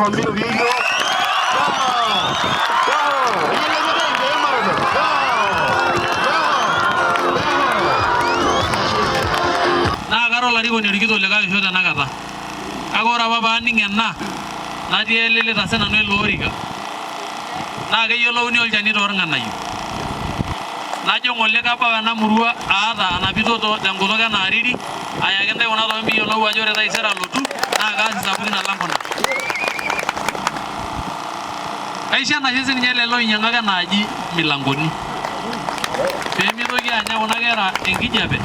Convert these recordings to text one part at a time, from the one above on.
conmigo video. Larikoni orikito likae osho tenakata. Kake ore apa paaning ena natii eleleta sinanu ele orika naa keyiolouni olchani toorng'anayio. Najo ng'ole kabau ena murua aata anapito tenkutuk enaariri ayaki ntae kuna tokitin piiyiolou ajo ore taisere alotu naa kaasi sapukin alang kuna. Kaisho enashe sininye lelo oinyang'aka enaaji milangoni peemitoki anya kuna kera enkijape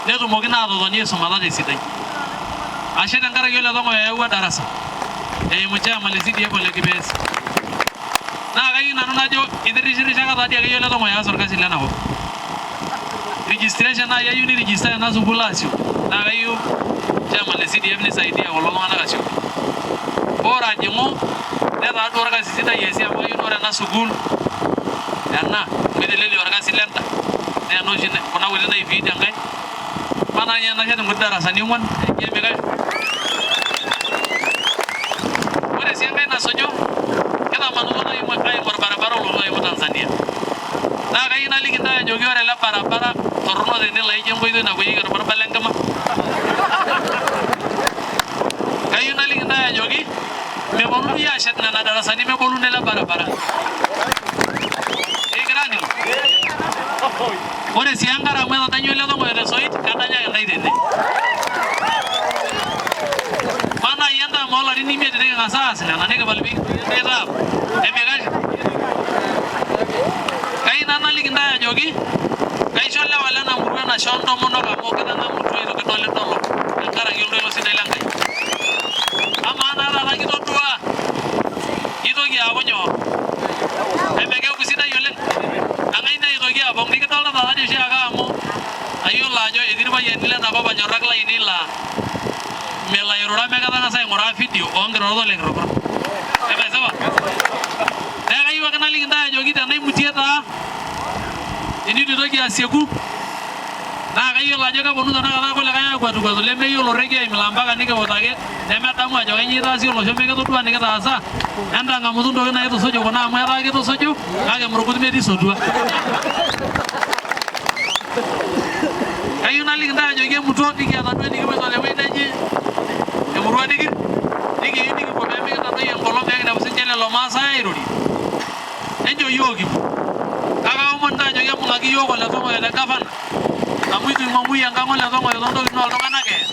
netumoki naa atotoni aisumata tesidai. Ashe tenkaraki ole tong'oyo eyaua darasa eimu chairman le CDF ole Kipes. Naa kayieu nanu najo itirishirishaka taadii akeyie ole tong'oyo aas orkasi lenakop. Registration naa keyieu niregister ena sukuul aasio naa kayieu chairman le CDF nisaidia kulo tung'anak asioki. Ore ajing'u netaa duo orkasi sidai eesi amu kayieu ore ena sukuul ena meitelelia orkasi lenta naa ena oshi kuna kuti naifeed enkae. Mana ninye nashet inkuti darasani ong'uan emikash. Ore sii enkae nasuju kitamanutua naaji aing'or barabara olotu aimu Tanzania. Naa kayieu naliki ntae ajoki ore ele barabara torrono tene laijo enkoitoi napuoyieki orbaribara lenkima. Kayieu naliki ntae ajoki meponunui aashet nena darasani meboluno ele barabara. Kigira aaning'o? Ore sii enkare amu etadanyua ele tong'oyo tesoit kadanyaki ntae tene. Manai endaa moolarin imiet niking'as aas nena nikipal piitaap emikash. Kayieu naliki ntae ajoki kaisho lewa lena murua enashe ontomonok amu kitang'amutua aitoki dolidolo tenkaraki oltoilo sidai lenkai. Amaa naa taata kitodua kitoki aaku nyoo emekeku sidai oleng. Ang'ai naitoki apong nikidolta taata dii oshiake amu ayiolo ajo etii irpayiani lenakop anyorrak lainei laa melo airura meketang'asa aing'uraa video oonkirorot olekiroro. Emesipa? Neeku kayieu ake naliki ntae ajoki tenaimutie taa enitu itoki asieku naa kayiolo ajo keponu tanakata kulikae aakwatukwatu lemeyiolo rrekia aimila mpaka nikiutaki nemedamu ajo kanyio itaasie olosho mikitodua nikitaasa entang'amutu ntokitin naitusuju kuna amu etaa kitusuju kake murukut metii sotua. Kayieu naliki ntae ajoki emutuo nikiata duo enikipoito tewueji neji emurua nikiyieu nikipuo peemikitantoyie enkolong peekinepu sinche lelo maasai airorie enjo yiok kipuo. Kake aomon ntae ajoki embung'aki yiok ole tong'oyo le gavana amu itu ing'uamui enkang' ole tong'oyo toontokitin ooltung'anak eya.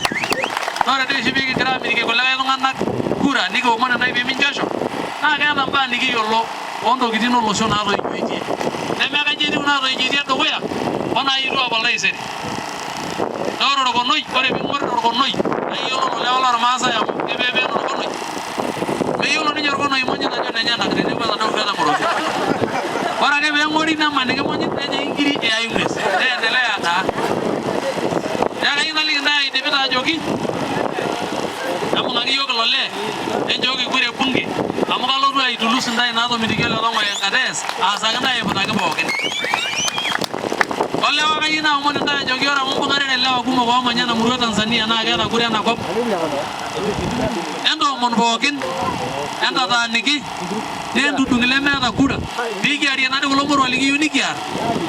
Naa ore dii oshi piikigira aamitiki kulikae tung'anak kura nikiomon ntae peeminchosho naa keeta mbaa nikiyiolo oontokitin olosho naatoijuitie. Nemekaji etiu naatoijuitie dukuya onaayetu apal taisere. Naa ore orkonoi ore piing'or orkonoi naa iyiolo olewa lormaasai amu kepepeen orkonoi. Meyiolo ninye orkonoi imonyit ajo nenyenak tenepuo etadoutuo etang'oroki. Ore ake peeng'ori nemaniki imonyit nejing inkiri eai ng'ues neendelea taa. Neeku kayieu naliki ntae aidipita ajoki embung'aki yiok ilo lee enchooki kura ebunge amu kalotu aitulus ntae naatomitiki ole tong'oyo enkata ees aasaki ntae aiputaki pookin. Olewa kayieu naomon ntae ajoki ore amu imbung'arire ilewa kumok oomanya ena murua Tanzania naa keeta kura enakop. Entoomon pookin entataaniki neentudung' lemeeta kura piikiarie nadi kulo moruak likiyieu nikiarr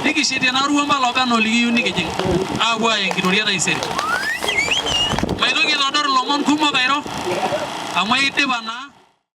nikishetie narua mbala oba enaa likiyieu nikijing' aapuo aaya enkitoria taisere. Maitoki aitodorr ilomon kumok airo amu aidipa naa